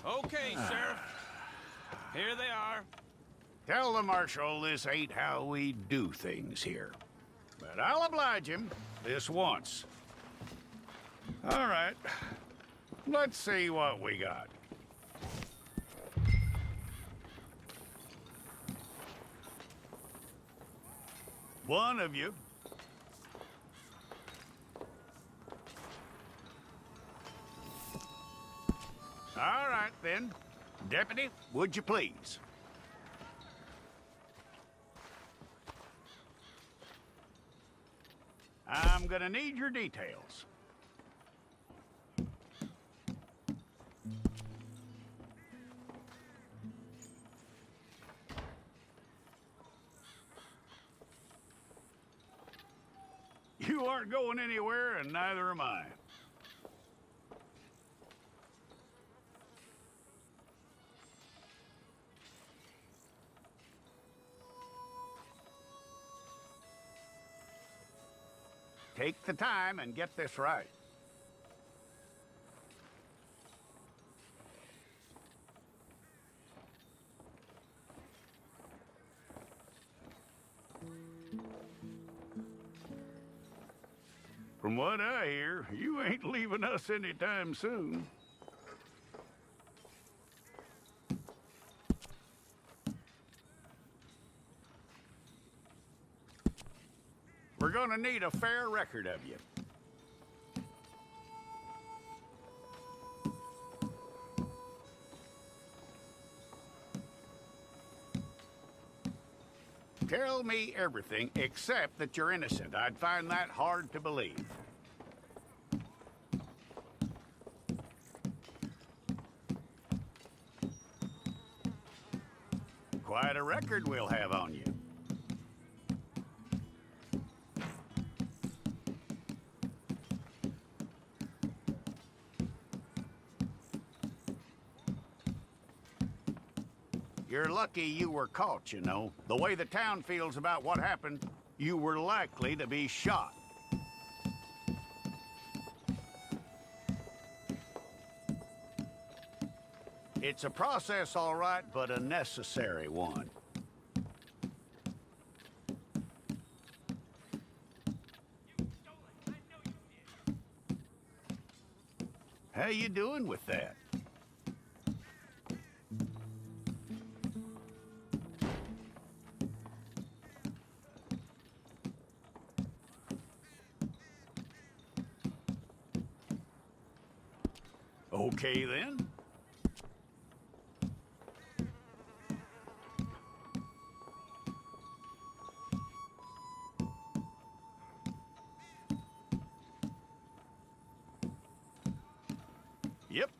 Okay, Sheriff. Here they are. Tell the Marshal this ain't how we do things here. But I'll oblige him this once. All right. Let's see what we got. One of you. All right, then. Deputy, would you please? I'm gonna need your details. You aren't going anywhere, and neither am I. Take the time and get this right. From what I hear, you ain't leaving us anytime soon. We're gonna need a fair record of you. Tell me everything except that you're innocent. I'd find that hard to believe. Quite a record we'll have on you. You're lucky you were caught, you know. The way the town feels about what happened, you were likely to be shot. It's a process, all right, but a necessary one. How you doing with that? Okay, then. Yep.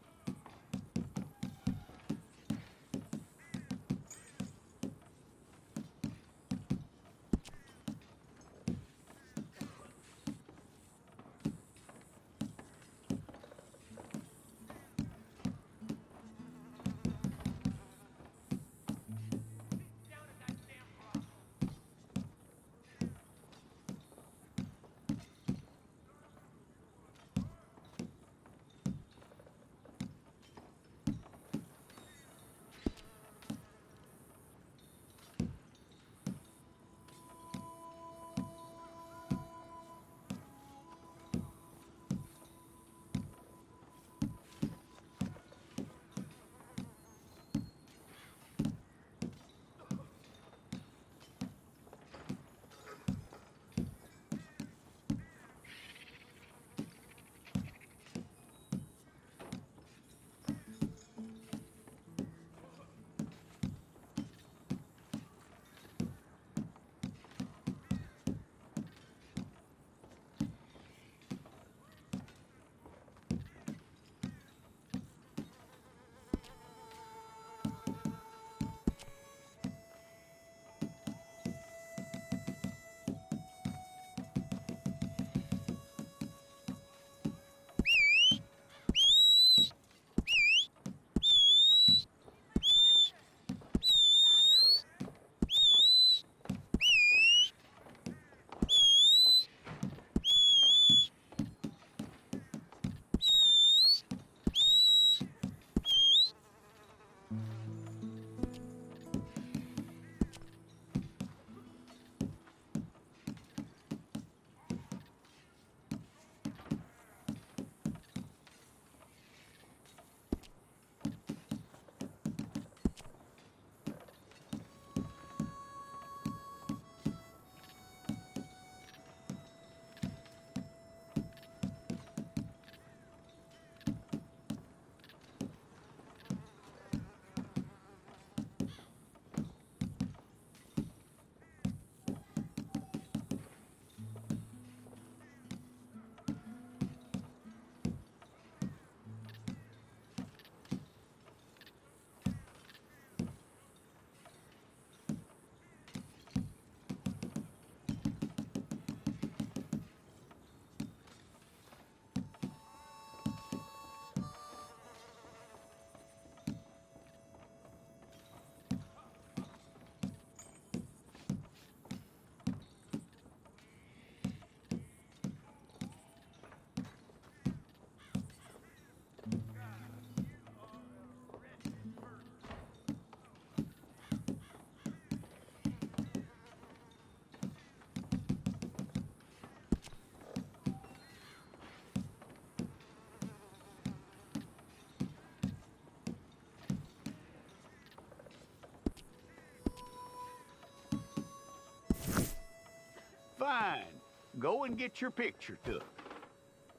and get your picture took.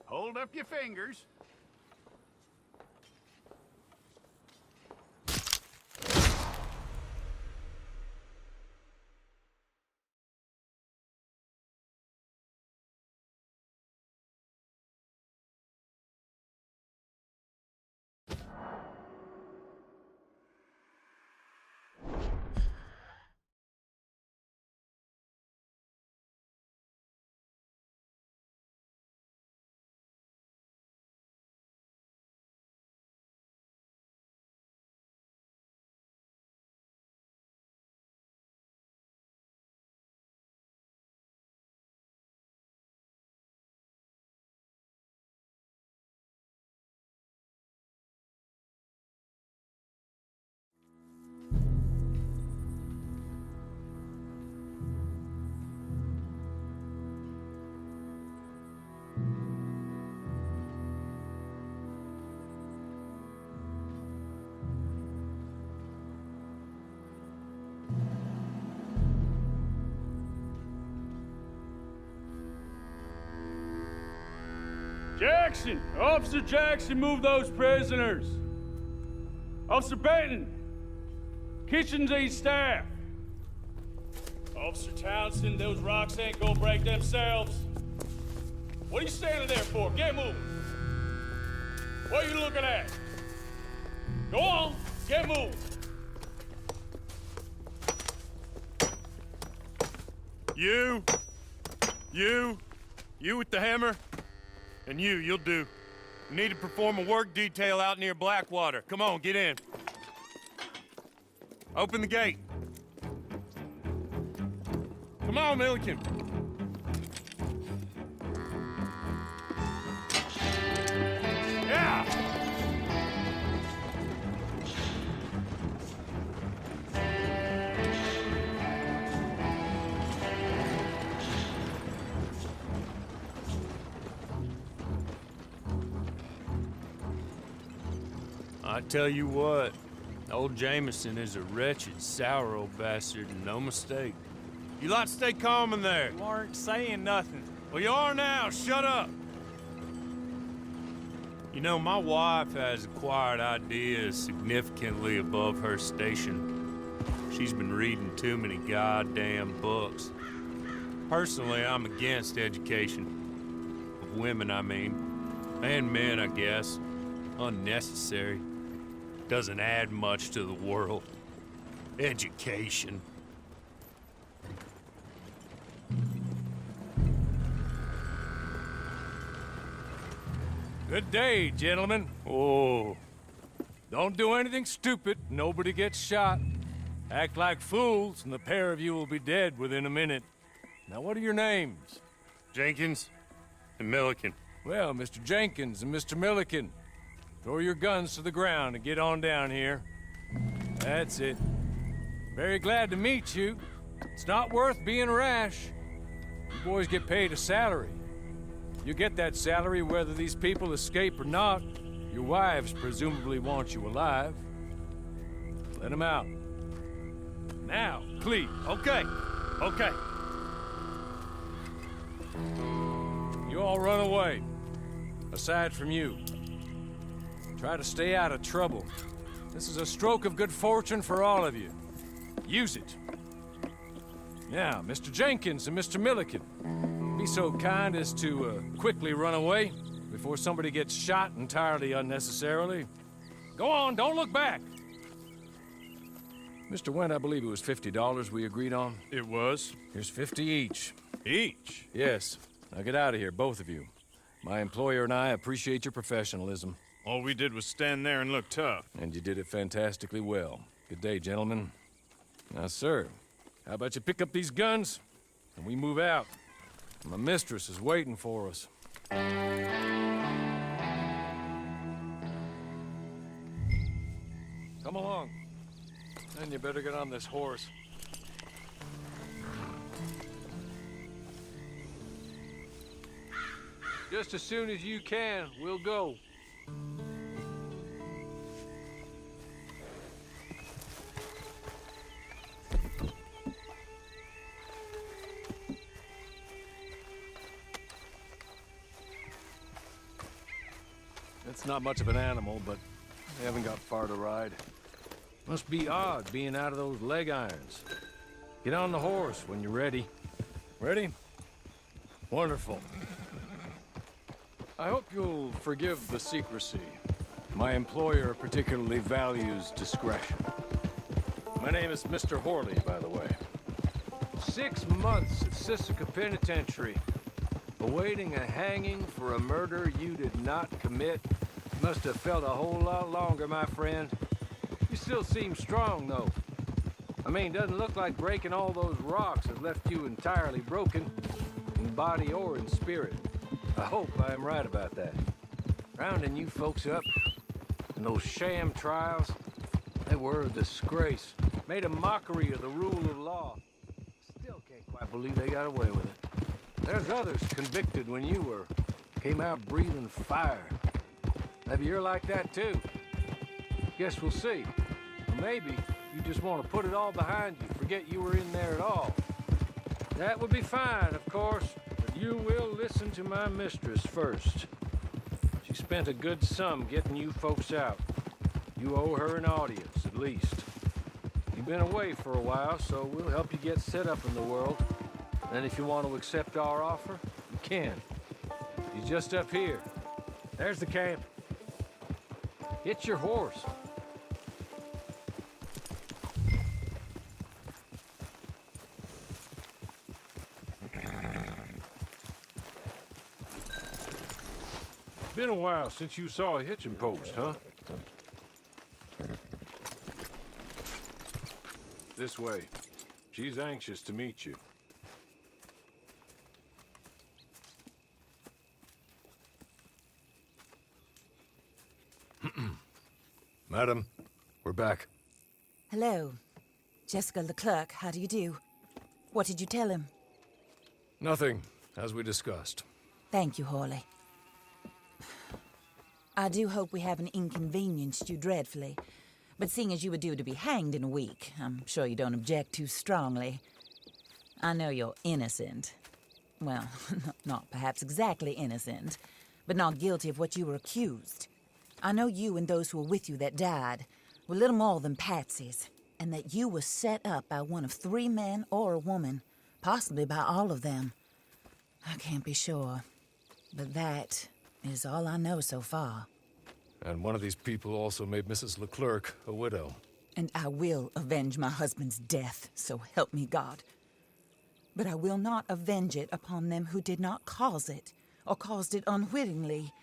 Hold up your fingers. Jackson! Officer Jackson, move those prisoners! Officer Benton! Kitchens aid staff! Officer Townsend, those rocks ain't gonna break themselves. What are you standing there for? Get moving! What are you looking at? Go on, get moving! You with the hammer? And you'll do. We need to perform a work detail out near Blackwater. Come on, get in. Open the gate. Come on, Milliken. Yeah! I tell you what, old Jameson is a wretched, sour old bastard, and no mistake. You lot stay calm in there. You aren't saying nothing. Well, you are now. Shut up. You know, my wife has acquired ideas significantly above her station. She's been reading too many goddamn books. Personally, I'm against education. Of women, I mean. And men, I guess. Unnecessary. Doesn't add much to the world. Education. Good day, gentlemen. Oh. Don't do anything stupid. Nobody gets shot. Act like fools, and the pair of you will be dead within a minute. Now, what are your names? Jenkins and Milliken. Well, Mr. Jenkins and Mr. Milliken, throw your guns to the ground and get on down here. That's it. Very glad to meet you. It's not worth being rash. You boys get paid a salary. You get that salary whether these people escape or not. Your wives presumably want you alive. Let them out. Now, Cleve. Okay. You all run away. Aside from you. Try to stay out of trouble. This is a stroke of good fortune for all of you. Use it. Now, Mr. Jenkins and Mr. Milliken, be so kind as to quickly run away before somebody gets shot entirely unnecessarily. Go on, don't look back. Mr. Wendt, I believe it was $50 we agreed on. It was. Here's 50 each. Each? Yes. Now get out of here, both of you. My employer and I appreciate your professionalism. All we did was stand there and look tough. And you did it fantastically well. Good day, gentlemen. Now, sir, how about you pick up these guns and we move out? My mistress is waiting for us. Come along. Then you better get on this horse. Just as soon as you can, we'll go. not much of an animal, but they haven't got far to ride. Must be odd being out of those leg irons. Get on the horse when you're ready. Ready? Wonderful. I hope you'll forgive the secrecy. My employer particularly values discretion. My name is Mr. Horley, by the way. 6 months at Sisika Penitentiary, awaiting a hanging for a murder you did not commit. Must have felt a whole lot longer, my friend. You still seem strong, though. I mean, doesn't look like breaking all those rocks has left you entirely broken, in body or in spirit. I hope I am right about that. Rounding you folks up, and those sham trials, they were a disgrace. Made a mockery of the rule of law. Still can't quite believe they got away with it. There's others convicted when you were. Came out breathing fire. Maybe you're like that too. Guess we'll see. Or maybe you just want to put it all behind you, forget you were in there at all. That would be fine, of course, but you will listen to my mistress first. She spent a good sum getting you folks out. You owe her an audience, at least. You've been away for a while, so we'll help you get set up in the world. And if you want to accept our offer, you can. He's just up here. There's the camp. Get your horse. Been a while since you saw a hitching post, huh? This way. She's anxious to meet you. Madam, we're back. Hello. Jessica Leclerc, how do you do? What did you tell him? Nothing, as we discussed. Thank you, Horley. I do hope we haven't inconvenienced you dreadfully. But seeing as you were due to be hanged in a week, I'm sure you don't object too strongly. I know you're innocent. Well, not perhaps exactly innocent, but not guilty of what you were accused. I know you and those who were with you that died were little more than patsies, and that you were set up by one of 3 men or a woman, possibly by all of them. I can't be sure, but that is all I know so far. And one of these people also made Mrs. Leclerc a widow. And I will avenge my husband's death, so help me God. But I will not avenge it upon them who did not cause it, or caused it unwittingly.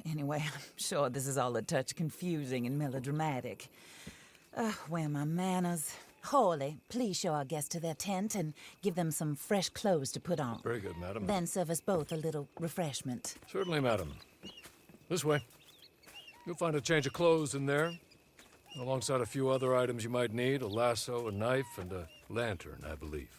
Anyway, I'm sure this is all a touch confusing and melodramatic. Where are my manners? Horley, please show our guests to their tent and give them some fresh clothes to put on. Very good, madam. Then serve us both a little refreshment. Certainly, madam. This way. You'll find a change of clothes in there, alongside a few other items you might need, a lasso, a knife, and a lantern, I believe.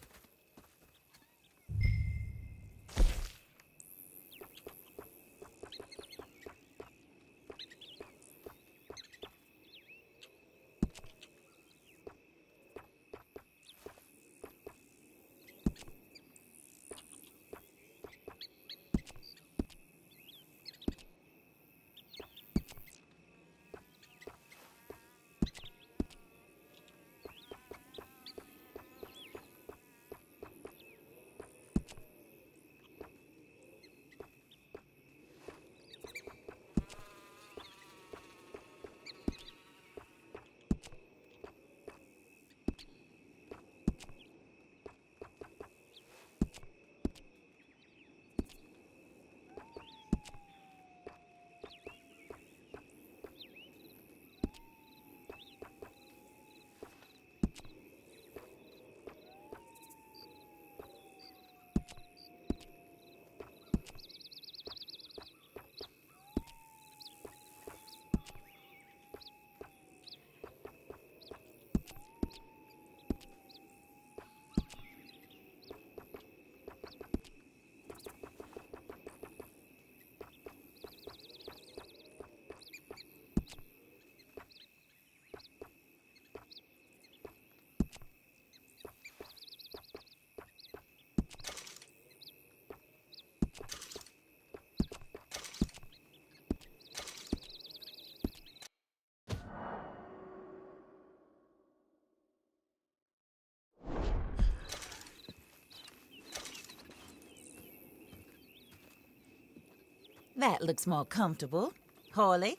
that looks more comfortable. Hawley,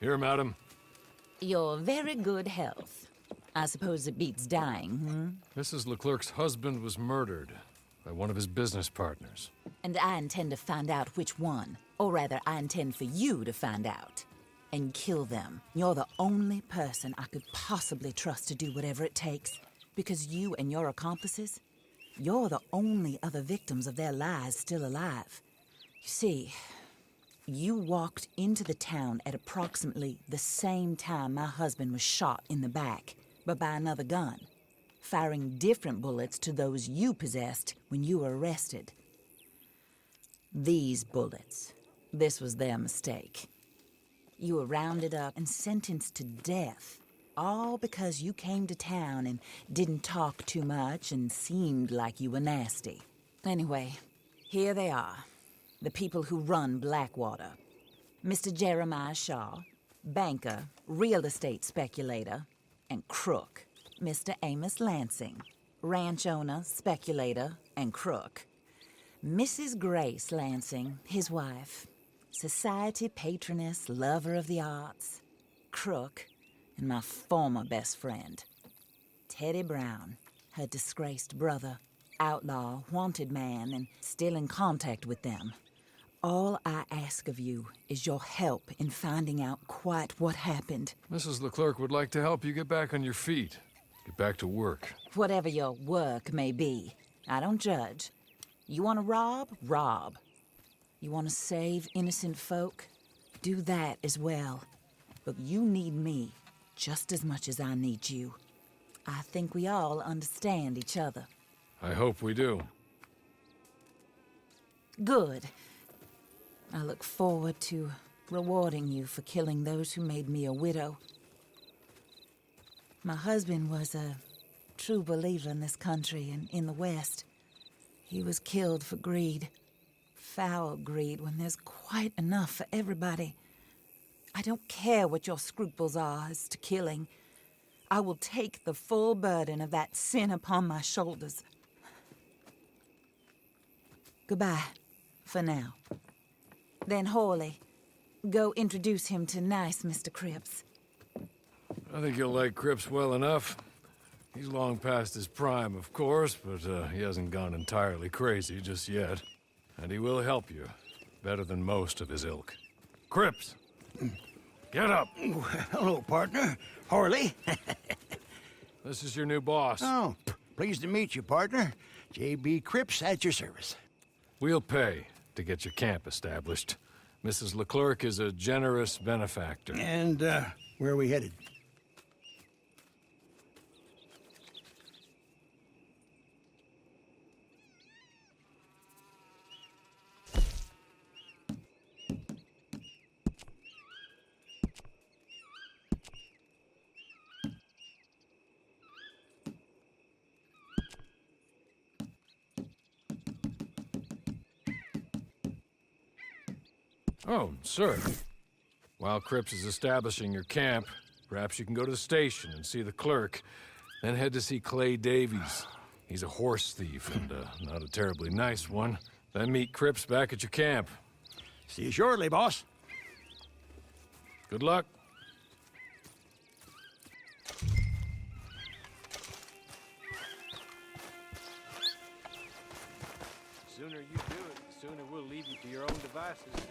Here, madam. your very good health. I suppose it beats dying, hmm? Mrs. Leclerc's husband was murdered by one of his business partners. And I intend to find out which one. Or rather, I intend for you to find out. And kill them. You're the only person I could possibly trust to do whatever it takes. Because you and your accomplices, you're the only other victims of their lies still alive. You see, you walked into the town at approximately the same time my husband was shot in the back, but by another gun, firing different bullets to those you possessed when you were arrested. These bullets, this was their mistake. You were rounded up and sentenced to death, all because you came to town and didn't talk too much and seemed like you were nasty. Anyway, here they are, the people who run Blackwater. Mr. Jeremiah Shaw, banker, real estate speculator, and crook. Mr. Amos Lansing, ranch owner, speculator, and crook. Mrs. Grace Lansing, his wife, society patroness, lover of the arts, crook, and my former best friend. Teddy Brown, her disgraced brother, outlaw, wanted man, and still in contact with them. All I ask of you is your help in finding out quite what happened. Mrs. Leclerc would like to help you get back on your feet. Get back to work. Whatever your work may be, I don't judge. You want to rob? Rob. You want to save innocent folk? Do that as well. But you need me just as much as I need you. I think we all understand each other. I hope we do. Good. I look forward to rewarding you for killing those who made me a widow. My husband was a true believer in this country and in the West. He was killed for greed. Foul greed when there's quite enough for everybody. I don't care what your scruples are as to killing. I will take the full burden of that sin upon my shoulders. Goodbye, for now. Then Hawley, go introduce him to nice Mr. Cripps. I think you'll like Cripps well enough. He's long past his prime, of course, but he hasn't gone entirely crazy just yet. And he will help you, better than most of his ilk. Cripps! Get up! Hello, partner. Harley. This is your new boss. Oh, pleased to meet you, partner. J.B. Cripps at your service. We'll pay to get your camp established. Mrs. Leclerc is a generous benefactor. And, where are we headed? Oh, sir. While Cripps is establishing your camp, perhaps you can go to the station and see the clerk, then head to see Clay Davies. He's a horse thief and not a terribly nice one. Then meet Cripps back at your camp. See you shortly, boss. Good luck. The sooner you do it, the sooner we'll leave you to your own devices.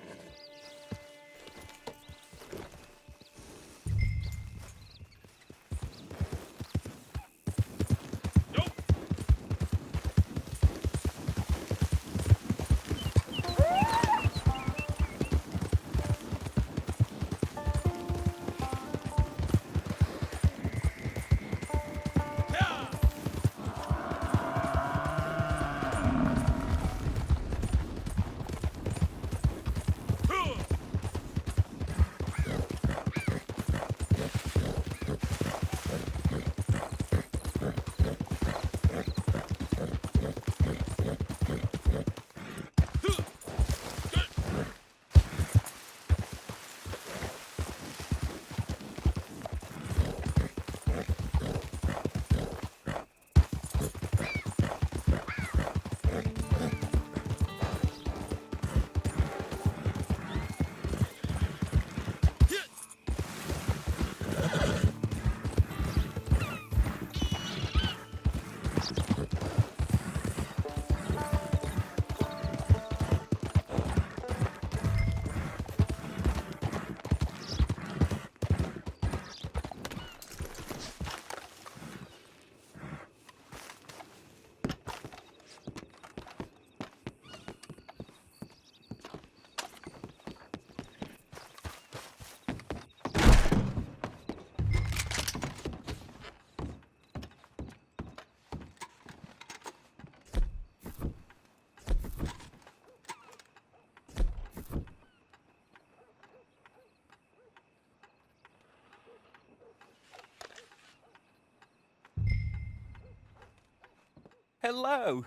Hello.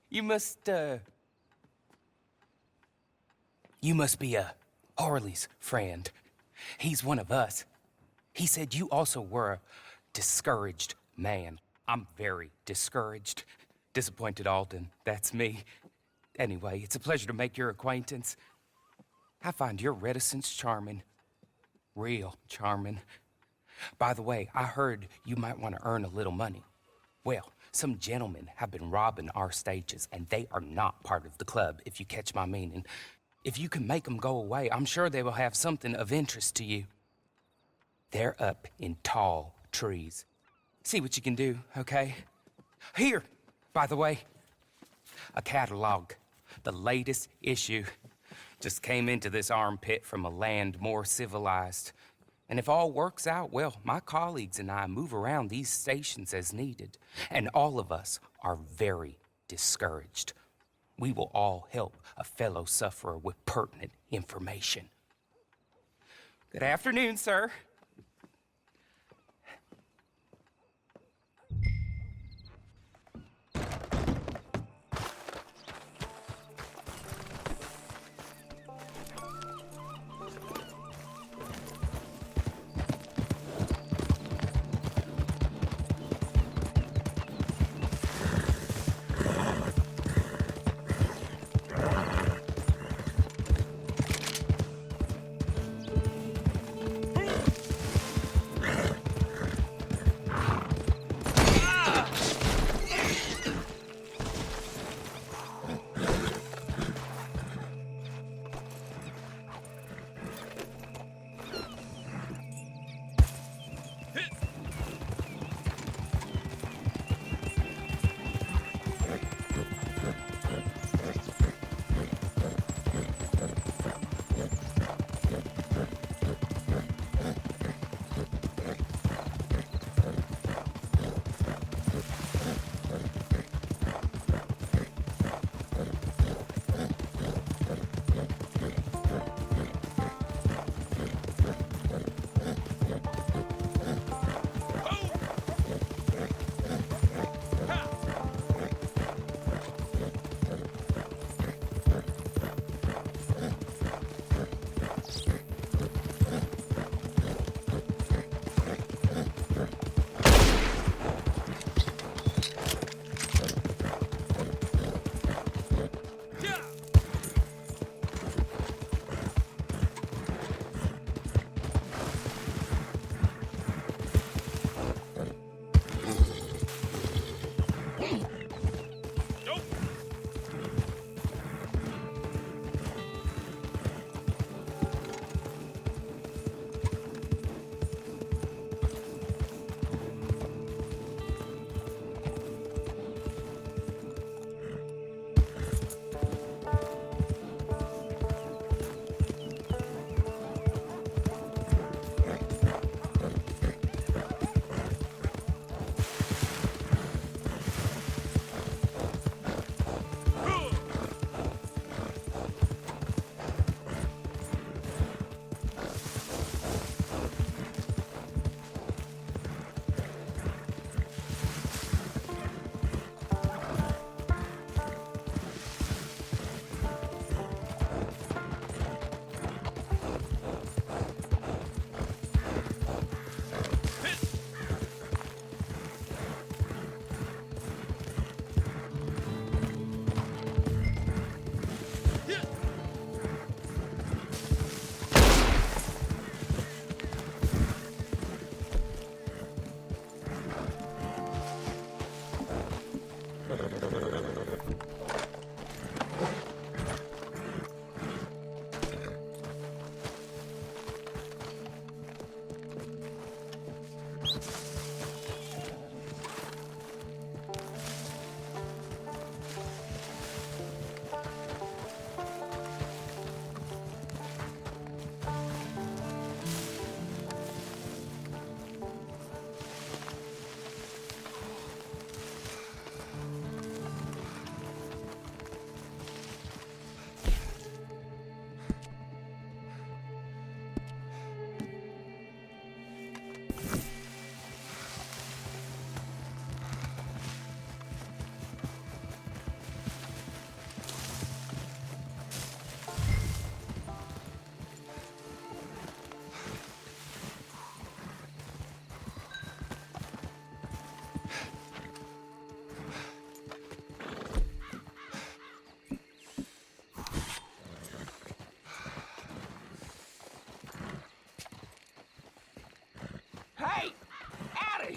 You must be Harley's friend. He's one of us. He said you also were a discouraged man. I'm very discouraged. Disappointed Alden, that's me. Anyway, it's a pleasure to make your acquaintance. I find your reticence charming. Real charming. By the way, I heard you might want to earn a little money. Well, some gentlemen have been robbing our stages, and they are not part of the club, if you catch my meaning. If you can make them go away, I'm sure they will have something of interest to you. They're up in tall trees. See what you can do, okay? Here, by the way, a catalog. The latest issue. Just came into this armpit from a land more civilized. And if all works out, well, my colleagues and I move around these stations as needed. And all of us are very discouraged. We will all help a fellow sufferer with pertinent information. Good afternoon, sir.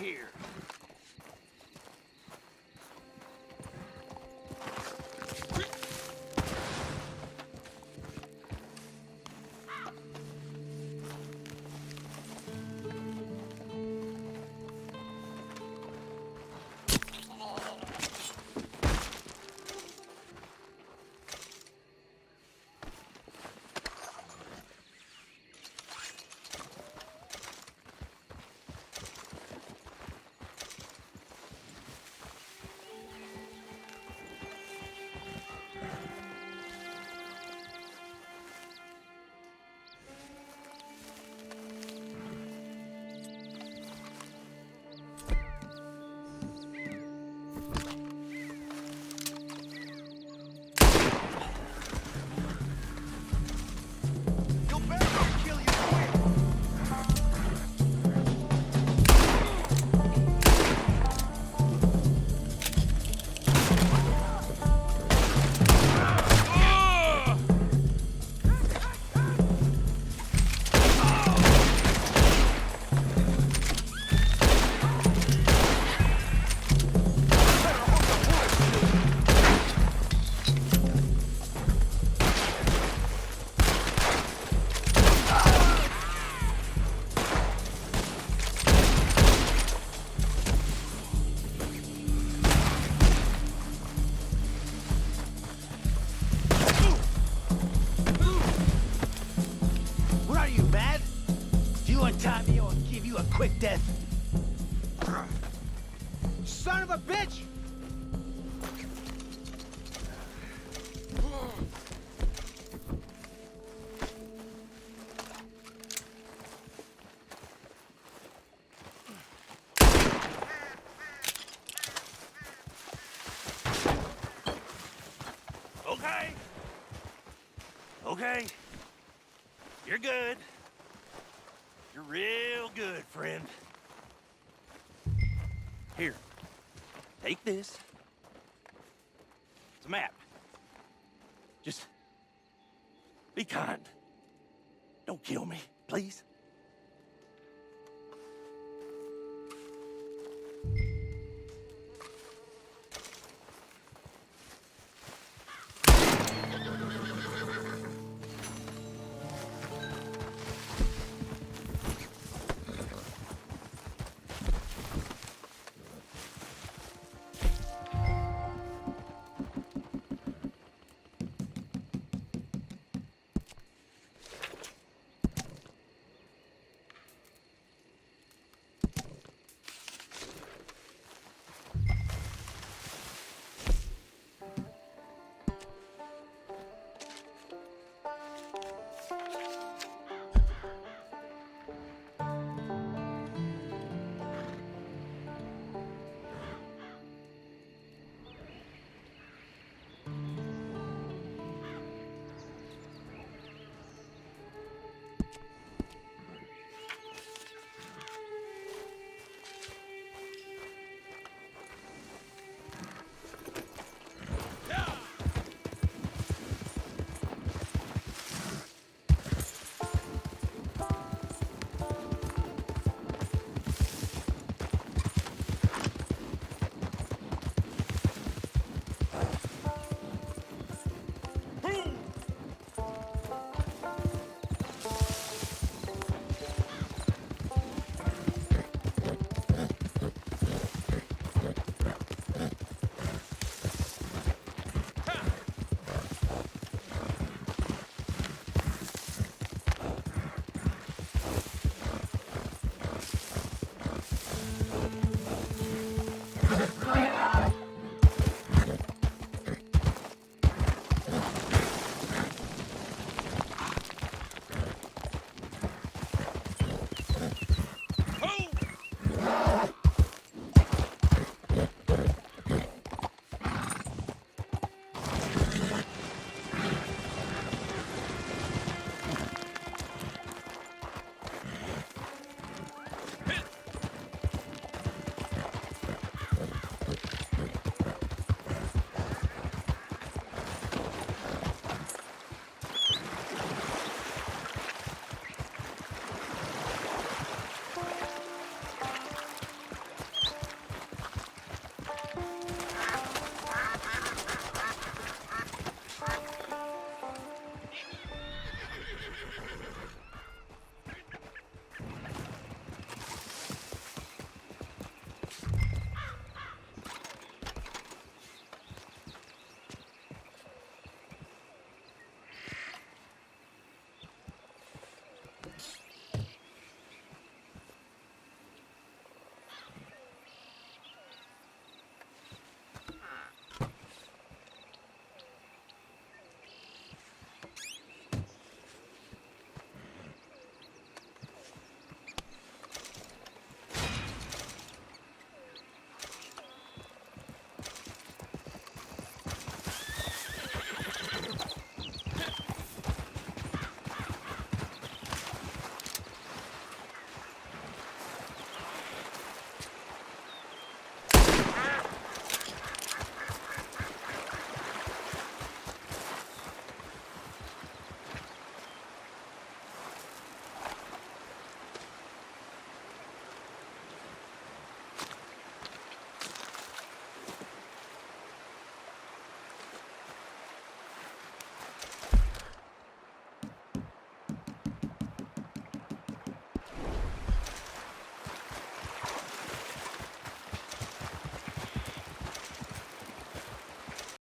here. What are you, mad? Do you untie me or give you a quick death? Son of a bitch! Okay. Okay. You're good. You're real good, friend. Here. Take this. It's a map. Just be kind. Don't kill me, please.